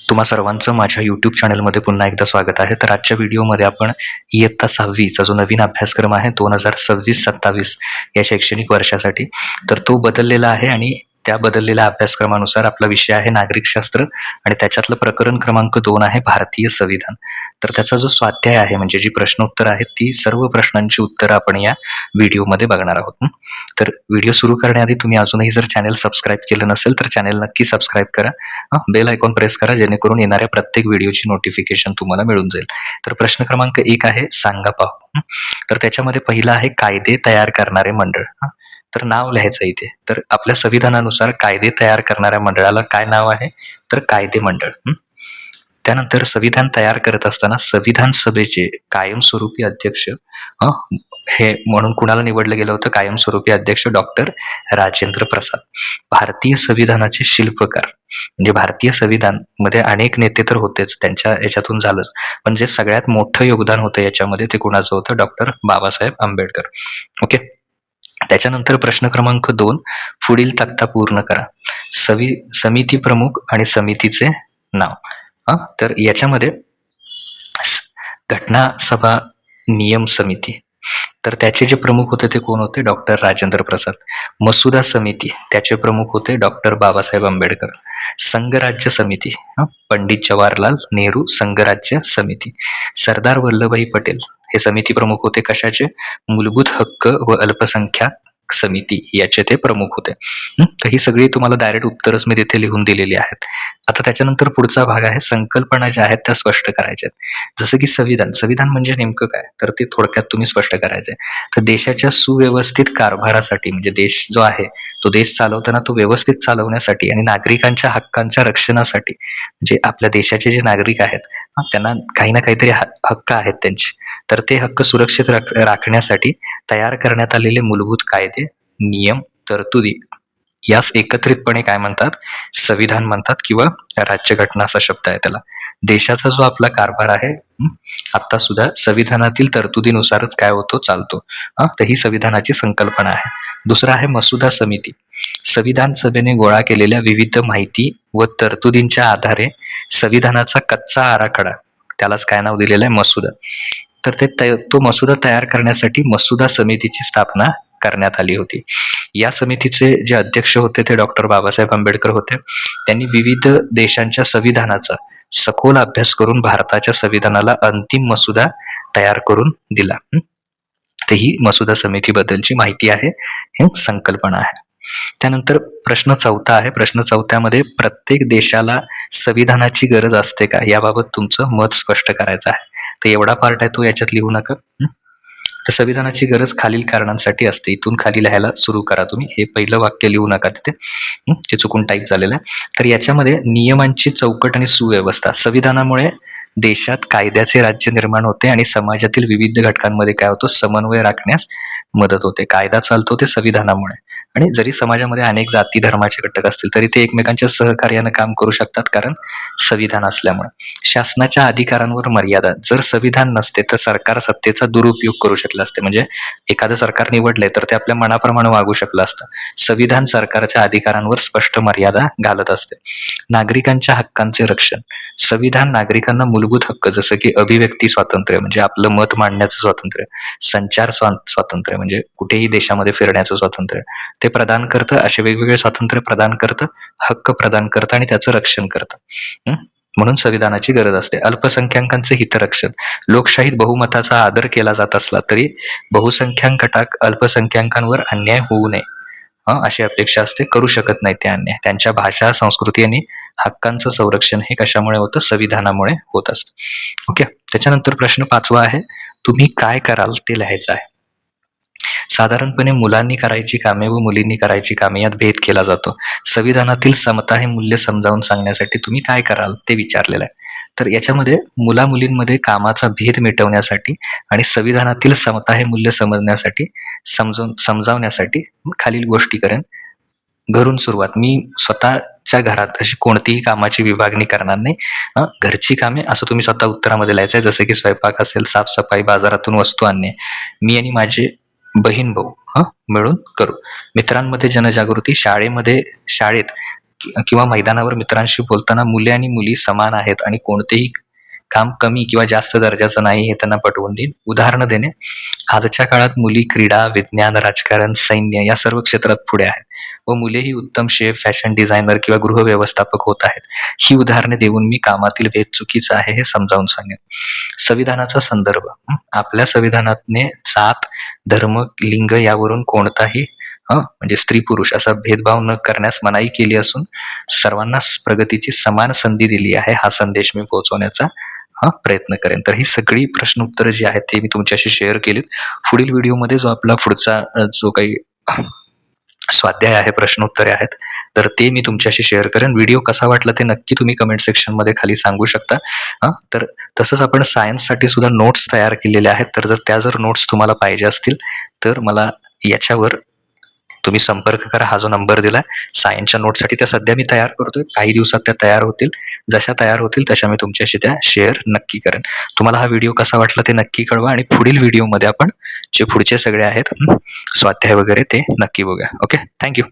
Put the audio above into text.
तुम्हा सर्वांचं माझ्या यूट्यूब चॅनलमध्ये पुन्हा एकदा स्वागत आहे. तर आजच्या व्हिडिओमध्ये आपण इयत्ता 6वीचा जो नवीन अभ्यासक्रम आहे 2026-27 या शैक्षणिक वर्षासाठी, तर तो बदललेला आहे आणि त्या बदललेल्या अभ्यासक्रमानुसार आपला विषय आहे नागरिकशास्त्र आणि त्याच्यातलं प्रकरण क्रमांक 2 आहे भारतीय संविधान. तर त्याचा जो स्वाध्याय आहे म्हणजे जी प्रश्नोत्तर आहेत ती सर्व प्रश्नांची उत्तरं आपण या व्हिडिओमध्ये बघणार आहोत. तर व्हिडिओ सुरू करण्याआधी तुम्ही अजूनही जर चॅनल सबस्क्राईब केलं नसेल तर चॅनल नक्की सबस्क्राईब करा. बेल आयकॉन प्रेस करा जेणेकरून येणाऱ्या प्रत्येक व्हिडिओची नोटिफिकेशन तुम्हाला मिळून जाईल. तर प्रश्न क्रमांक 1 आहे सांगा पाहू. तर त्याच्यामध्ये पहिला आहे कायदे तयार करणारे मंडळ. तर नाव लिहायचं इथे. तर आपल्या संविधानानुसार कायदे तयार करणाऱ्या मंडळाला काय नाव आहे? तर कायदे मंडळ. त्यानंतर संविधान तयार करत असताना संविधान सभेचे कायमस्वरूपी अध्यक्ष हे म्हणून कुणाला निवडलं गेलं होतं? कायमस्वरूपी अध्यक्ष डॉक्टर राजेंद्र प्रसाद. भारतीय संविधानाचे शिल्पकार म्हणजे भारतीय संविधान मध्ये अनेक नेते तर होतेच, त्यांच्या याच्यातून झालंच, पण जे सगळ्यात मोठं योगदान होतं याच्यामध्ये ते कुणाचं होतं? डॉक्टर बाबासाहेब आंबेडकर. ओके. त्याच्यानंतर प्रश्न क्रमांक 2 पुढील तक्ता पूर्ण करा. समिती प्रमुख आणि समितीचे नाव. तर याच्यामध्ये घटना सभा नियम समिती, तर त्याचे जे प्रमुख होते ते कोण होते? डॉक्टर राजेंद्र प्रसाद. मसुदा समिती, त्याचे प्रमुख होते डॉक्टर बाबासाहेब आंबेडकर. संघराज्य समिती, पंडित जवाहरलाल नेहरू संघराज्य समिती. सरदार वल्लभभाई पटेल हे समिती प्रमुख होते कशाचे? मूलभूत हक्क व अल्पसंख्याक समिती याचे ते प्रमुख होते. तर ही सगळी तुम्हाला डायरेक्ट उत्तरच मी तिथे लिहून दिलेली आहेत. आता त्याच्यानंतर पुढचा भाग आहे संकल्पना ज्या आहेत त्या स्पष्ट करायच्या आहेत. जसं की संविधान म्हणजे नेमकं काय? तर ते थोडक्यात तुम्ही स्पष्ट करायचंय. तर देशाच्या सुव्यवस्थित कारभारासाठी म्हणजे देश जो आहे तो देश चालवताना तो व्यवस्थित चालवण्यासाठी आणि नागरिकांच्या हक्कांच्या रक्षणासाठी, म्हणजे आपल्या देशाचे जे नागरिक आहेत त्यांना काही ना काहीतरी हक्क आहेत त्यांचे, तर ते हक्क सुरक्षित राखण्यासाठी तयार करण्यात आलेले मूलभूत कायदे, नियम, तरतुदी यास एकत्रितपणे काय म्हणतात? संविधान म्हणतात किंवा राज्यघटना असा शब्द आहे त्याला. देशाचा जो आपला कारभार आहे आता सुद्धा संविधानातील तरतुदीनुसारच काय होतो? चालतो. तर ही संविधानाची संकल्पना आहे. दुसरा आहे मसुदा समिती. संविधान सभेने गोळा केलेल्या विविध माहिती व तरतुदींच्या आधारे संविधानाचा कच्चा आराखडा, त्यालाच काय नाव दिलेलं आहे? मसुदा. तर तो मसुदा तयार करण्यासाठी मसुदा समितीची स्थापना करण्यात आली होती. या समितीचे जे अध्यक्ष होते ते डॉक्टर बाबासाहेब आंबेडकर होते. त्यांनी विविध देशांच्या संविधानाचा सखोल अभ्यास करून भारताच्या संविधानाला अंतिम मसुदा तयार करून दिला. तर ही मसुदा समितीबद्दलची माहिती आहे, ही संकल्पना आहे. त्यानंतर प्रश्न 4 आहे. प्रश्न 4मध्ये प्रत्येक देशाला संविधानाची गरज असते का? याबाबत तुमचं मत स्पष्ट करायचं आहे. तर एवढा पार्ट आहे तो याच्यात लिहू नका. तर संविधानाची गरज खालील कारणांसाठी असते. इथून खाली लिहायला सुरू करा तुम्ही. हे पहिलं वाक्य लिहू नका तिथे, ते चुकून टाईप झालेलं आहे. तर याच्यामध्ये नियमांची चौकट आणि सुव्यवस्था. संविधानामुळे देशात कायद्याचे राज्य निर्माण होते आणि समाजातील विविध घटकांमध्ये काय होतं? समन्वय राखण्यास मदत होते. कायदा चालतो ते संविधानामुळे, आणि जरी समाजामध्ये अनेक जाती धर्माचे घटक असतील तरी ते एकमेकांच्या सहकार्यानं काम करू शकतात, कारण संविधान असल्यामुळे. शासनाच्या अधिकारांवर मर्यादा. जर संविधान नसते तर सरकार सत्तेचा दुरुपयोग करू शकलं असते, म्हणजे एखादं सरकार निवडलंय तर ते आपल्या मनाप्रमाणे वागू शकलं असतं. संविधान सरकारच्या अधिकारांवर स्पष्ट मर्यादा घालत असते. नागरिकांच्या हक्कांचे रक्षण. संविधान नागरिकांना मूलभूत हक्क जसं की अभिव्यक्ती स्वातंत्र्य म्हणजे आपलं मत मांडण्याचं स्वातंत्र्य, संचार स्वातंत्र्य म्हणजे कुठेही देशामध्ये फिरण्याचं स्वातंत्र्य ते प्रदान करतं. असे वेगवेगळे स्वातंत्र्य प्रदान करतं, हक्क प्रदान करतं आणि त्याचं रक्षण करतं. म्हणून संविधानाची गरज असते. अल्पसंख्याकांचे हितरक्षण. लोकशाहीत बहुमताचा आदर केला जात असला तरी बहुसंख्याक गटात अल्पसंख्याकांवर अन्याय होऊ नये अशी अपेक्षा असते. करू शकत नाही ते अन्याय. त्यांच्या भाषा, संस्कृती आणि हक्कांचं संरक्षण हे कशामुळे होतं? संविधानामुळे होत असतं. ओके. त्याच्यानंतर प्रश्न 5वा आहे तुम्ही काय कराल ते लिहायचं आहे. साधारणपणे मुलांनी करायची कामे व मुलींनी करायची कामे यात भेद केला जातो. संविधानातील समता हे मूल्य समजावून सांगण्यासाठी तुम्ही काय कराल ते विचारलेलं आहे. तर याच्यामध्ये मुला-मुलींमध्ये कामाचा भेद मिटवण्यासाठी आणि संविधानातील समता हे मूल्य समजण्यासाठी समजावण्यासाठी खालील गोष्टी करेन. घरून सुरुवात. मी स्वतःच्या घरात अशी कोणतीही कामाची विभागणी करणार नाही. घरची कामे असं तुम्ही स्वतः उत्तरामध्ये लिहायचं आहे. जसं की स्वयंपाक असेल, साफसफाई, बाजारातून वस्तू आणणे मी आणि माझे बहीण भाऊ मिळून करू. मित्रांमध्ये जनजागृती. शाळेत किंवा मैदानावर मित्रांशी बोलताना मुले आणि मुली समान आहेत आणि कोणतेही काम कमी किंवा जास्त दर्जाचं नाही हे त्यांना पटवून देईन. उदाहरणं देणे, आजच्या काळात मुली क्रीडा, विज्ञान, राजकारण, सैन्य या सर्व क्षेत्रात पुढे आहेत व मुलेही उत्तम शेफ, फॅशन डिझायनर किंवा गृहव्यवस्थापक होत आहेत. ही उदाहरणे देऊन मी कामातील भेद चुकीचा आहे हे समजावून सांगेन. संविधानाचा संदर्भ, आपल्या संविधानाने जात, धर्म, लिंग यावरून कोणताही म्हणजे स्त्री-पुरुष असा भेदभाव न करण्यास मनाई केली असून सर्वांना प्रगतीची समान संधी दिली आहे. हा संदेश मी पोहोचवण्याचा प्रयत्न करेन. तर ही सगळी प्रश्नोत्तरं जी आहेत ती मी तुमच्याशी शेअर केलीत. पुढील व्हिडिओमध्ये जो आपला पुढचा जो काही स्वाध्याय आहे, प्रश्नोत्तरे आहेत, तर ते मी तुमच्याशी शेअर करेन. व्हिडिओ कसा वाटला ते नक्की तुम्ही कमेंट सेक्शनमध्ये खाली सांगू शकता. तर तसंच आपण सायन्ससाठी सुद्धा नोट्स तयार केलेल्या आहेत. तर जर नोट्स तुम्हाला पाहिजे असतील तर मला याच्यावर तुम्ही संपर्क करा. हा जो नंबर दिलाय सायन्सच्या नोट्ससाठी त्या सध्या मी तयार करतोय. काही दिवसात त्या तयार होतील. जशा तयार होतील तशा मी तुमच्याशी त्या शेअर नक्की करेन. तुम्हाला हा व्हिडिओ कसा वाटला ते नक्की कळवा आणि पुढील व्हिडिओमध्ये आपण जे पुढचे सगळे आहेत स्वाध्याय वगैरे ते नक्की बघूया. Okay, thank you.